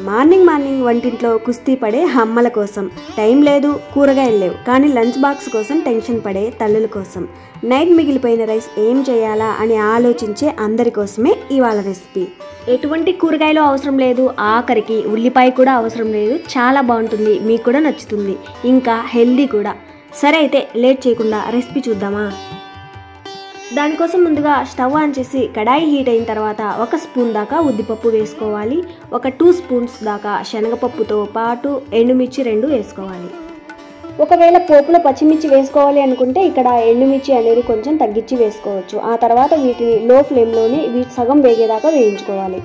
Morning వంటింట్లో కుస్తీ పడే అమ్మల కోసం టైం లేదు, కూరగాయలు లేవు, కానీ లంచ్ బాక్స్ కోసం టెన్షన్ పడే తల్లుల కోసం నైట్ మిగిలిపోయిన రైస్ ఏం చేయాలా అని ఆలోచించే అందరి కోసమే ఇవాళ రెసిపీ. ఎటువంటి కూరగాయలు అవసరం లేదు, ఆఖరికి ఉల్లిపాయ కూడా అవసరం లేదు. చాలా బాగుంటుంది, మీకు కూడా నచ్చుతుంది, ఇంకా హెల్దీ కూడా. సరే అయితే లేట్ చేయకుండా రెసిపీ చూద్దామా? దానికోసం ముందుగా స్టవ్ ఆన్ చేసి కడాయి హీట్ అయిన తర్వాత 1 స్పూన్ దాకా ఉద్దిపప్పు వేసుకోవాలి. ఒక 2 స్పూన్స్ దాకా శనగపప్పుతో పాటు ఎండుమిర్చి 2 వేసుకోవాలి. ఒకవేళ పోపులో పచ్చిమిర్చి వేసుకోవాలి అనుకుంటే ఇక్కడ ఎండుమిర్చి అనేది కొంచెం తగ్గించి వేసుకోవచ్చు. ఆ తర్వాత వీటిని లో ఫ్లేమ్లోనే సగం వేగేదాకా వేయించుకోవాలి.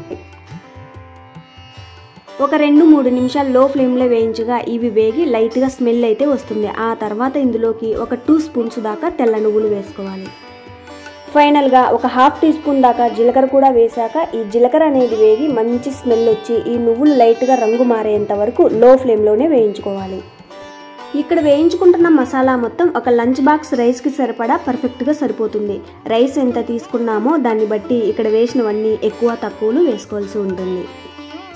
ఒక 2-3 నిమిషాలు లో ఫ్లేమ్లో వేయించగా ఇవి వేగి లైట్గా స్మెల్ అయితే వస్తుంది. ఆ తర్వాత ఇందులోకి ఒక 2 స్పూన్స్ దాకా తెల్ల నువ్వులు వేసుకోవాలి. ఫైనల్గా ఒక 1/2 టీ స్పూన్ దాకా జీలకర్ర కూడా వేశాక ఈ జీలకర్ర అనేది వేగి మంచి స్మెల్ వచ్చి ఈ నువ్వులు లైట్గా రంగు మారేంత వరకు లో ఫ్లేమ్లోనే వేయించుకోవాలి. ఇక్కడ వేయించుకుంటున్న మసాలా మొత్తం ఒక లంచ్ బాక్స్ రైస్కి సరిపడా పర్ఫెక్ట్గా సరిపోతుంది. రైస్ ఎంత తీసుకున్నామో దాన్ని బట్టి ఇక్కడ వేసినవన్నీ ఎక్కువ తక్కువలు వేసుకోవాల్సి ఉంటుంది.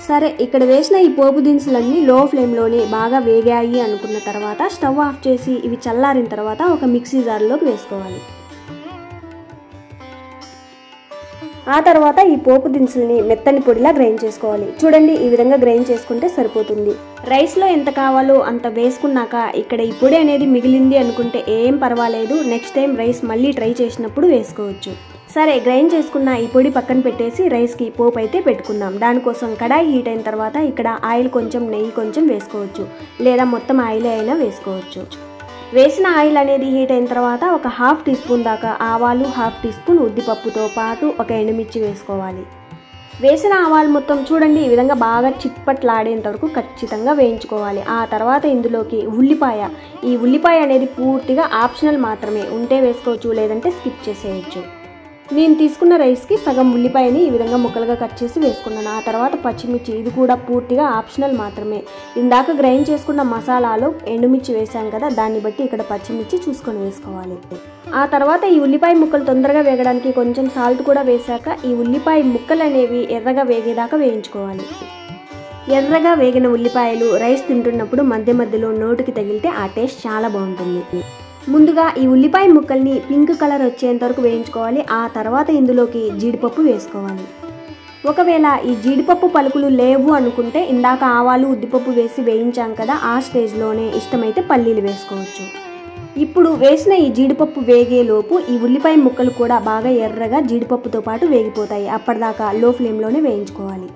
సరే, ఇక్కడ వేసిన ఈ పోపు దినుసులన్నీ లో ఫ్లేమ్లోనే బాగా వేగాయి అనుకున్న తర్వాత స్టవ్ ఆఫ్ చేసి ఇవి చల్లారిన తర్వాత ఒక మిక్సీ జార్లోకి వేసుకోవాలి. ఆ తర్వాత ఈ పోపు దినుసుల్ని మెత్తని పొడిలా గ్రైండ్ చేసుకోవాలి. చూడండి, ఈ విధంగా గ్రైండ్ చేసుకుంటే సరిపోతుంది. రైస్లో ఎంత కావాలో అంత వేసుకున్నాక ఇక్కడ ఈ పొడి అనేది మిగిలింది అనుకుంటే ఏం పర్వాలేదు, నెక్స్ట్ టైం రైస్ మళ్ళీ ట్రై చేసినప్పుడు వేసుకోవచ్చు. సరే, గ్రైండ్ చేసుకున్న ఈ పొడి పక్కన పెట్టేసి రైస్కి పోపు అయితే పెట్టుకుందాం. దానికోసం కడాయి హీట్ అయిన తర్వాత ఇక్కడ ఆయిల్ కొంచెం, నెయ్యి కొంచెం వేసుకోవచ్చు, లేదా మొత్తం ఆయిల్ అయినా వేసుకోవచ్చు. వేసిన ఆయిల్ అనేది హీట్ అయిన తర్వాత ఒక 1/2 టీ స్పూన్ దాకా ఆవాలు, 1/2 టీ స్పూన్ ఉద్దిపప్పుతో పాటు ఒక ఎండుమిర్చి వేసుకోవాలి. వేసిన ఆవాలు మొత్తం చూడండి ఈ విధంగా బాగా చిట్పట్లాడేంత వరకు ఖచ్చితంగా వేయించుకోవాలి. ఆ తర్వాత ఇందులోకి ఈ ఉల్లిపాయ అనేది పూర్తిగా ఆప్షనల్ మాత్రమే, ఉంటే వేసుకోవచ్చు, లేదంటే స్కిప్ చేసేయచ్చు. నేను తీసుకున్న రైస్కి సగం ఉల్లిపాయని ఈ విధంగా ముక్కలుగా కట్ చేసి వేసుకున్నాను. ఆ తర్వాత పచ్చిమిర్చి, ఇది కూడా పూర్తిగా ఆప్షనల్ మాత్రమే. ఇందాక గ్రైండ్ చేసుకున్న మసాలాలో ఎండుమిర్చి వేసాం కదా, దాన్ని బట్టి ఇక్కడ పచ్చిమిర్చి చూసుకొని వేసుకోవాలి. ఆ తర్వాత ఈ ఉల్లిపాయ ముక్కలు తొందరగా వేగడానికి కొంచెం సాల్ట్ కూడా వేశాక ఈ ఉల్లిపాయ ముక్కలు అనేవి ఎర్రగా వేగేదాకా వేయించుకోవాలి. ఎర్రగా వేగిన ఉల్లిపాయలు రైస్ తింటున్నప్పుడు మధ్య మధ్యలో నోటికి తగిలితే ఆ టేస్ట్ చాలా బాగుంటుంది. ముందుగా ఈ ఉల్లిపాయ ముక్కల్ని పింక్ కలర్ వచ్చేంత వరకు వేయించుకోవాలి. ఆ తర్వాత ఇందులోకి జీడిపప్పు వేసుకోవాలి. ఒకవేళ ఈ జీడిపప్పు పలుకులు లేవు అనుకుంటే ఇందాక ఆవాలు, ఉద్దిపప్పు వేసి వేయించాం కదా, ఆ స్టేజ్లోనే ఇష్టమైతే పల్లీలు వేసుకోవచ్చు. ఇప్పుడు వేసిన ఈ జీడిపప్పు వేగేలోపు ఈ ఉల్లిపాయ ముక్కలు కూడా బాగా ఎర్రగా జీడిపప్పుతో పాటు వేగిపోతాయి. అప్పటిదాకా లో ఫ్లేమ్లోనే వేయించుకోవాలి.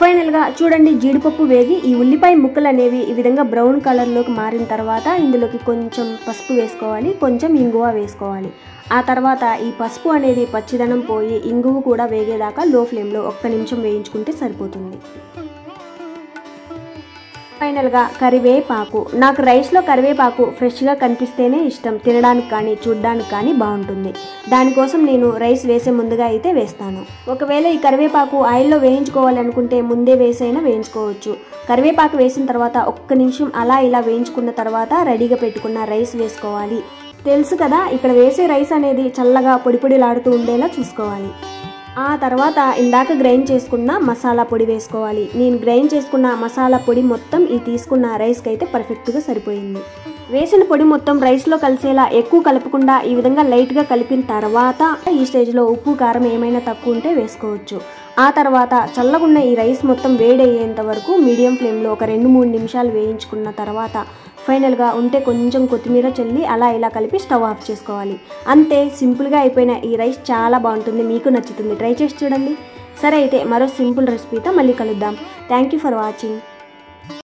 ఫైనల్గా చూడండి, జీడిపప్పు వేగి ఈ ఉల్లిపాయ ముక్కలు అనేవి ఈ విధంగా బ్రౌన్ కలర్లోకి మారిన తర్వాత ఇందులోకి కొంచెం పసుపు వేసుకోవాలి, కొంచెం ఇంగువ వేసుకోవాలి. ఆ తర్వాత ఈ పసుపు అనేది పచ్చిదనం పోయి ఇంగువ కూడా వేగేదాకా లో ఫ్లేమ్లో 1 నిమిషం వేయించుకుంటే సరిపోతుంది. ఫైనల్గా కరివేపాకు. నాకు రైస్లో కరివేపాకు ఫ్రెష్గా కనిపిస్తేనే ఇష్టం, తినడానికి కానీ చూడడానికి కానీ బాగుంటుంది. దానికోసం నేను రైస్ వేసే ముందుగా అయితే వేస్తాను. ఒకవేళ ఈ కరివేపాకు ఆయిల్లో వేయించుకోవాలనుకుంటే ముందే వేసైనా వేయించుకోవచ్చు. కరివేపాకు వేసిన తర్వాత 1 నిమిషం అలా ఇలా వేయించుకున్న తర్వాత రెడీగా పెట్టుకున్న రైస్ వేసుకోవాలి. తెలుసు కదా, ఇక్కడ వేసే రైస్ అనేది చల్లగా పొడిలాడుతూ ఉండేలా చూసుకోవాలి. ఆ తర్వాత ఇందాక గ్రైండ్ చేసుకున్న మసాలా పొడి వేసుకోవాలి. నేను గ్రైండ్ చేసుకున్న మసాలా పొడి మొత్తం ఈ తీసుకున్న రైస్కి అయితే పర్ఫెక్ట్గా సరిపోయింది. వేసిన పొడి మొత్తం రైస్లో కలిసేలా ఎక్కువ కలపకుండా ఈ విధంగా లైట్గా కలిపిన తర్వాత ఈ స్టేజ్లో ఉప్పు, కారం ఏమైనా తక్కువ ఉంటే వేసుకోవచ్చు. ఆ తర్వాత చల్లగున్న ఈ రైస్ మొత్తం వేడయ్యేంత వరకు మీడియం ఫ్లేమ్లో ఒక 2-3 నిమిషాలు వేయించుకున్న తర్వాత ఫైనల్గా ఉంటే కొంచెం కొత్తిమీర చల్లి అలా ఇలా కలిపి స్టవ్ ఆఫ్ చేసుకోవాలి. అంతే, సింపుల్గా అయిపోయిన ఈ రైస్ చాలా బాగుంటుంది, మీకు నచ్చుతుంది, ట్రై చేసి చూడండి. సరే అయితే మరో సింపుల్ రెసిపీతో మళ్ళీ కలుద్దాం. Thank you for watching.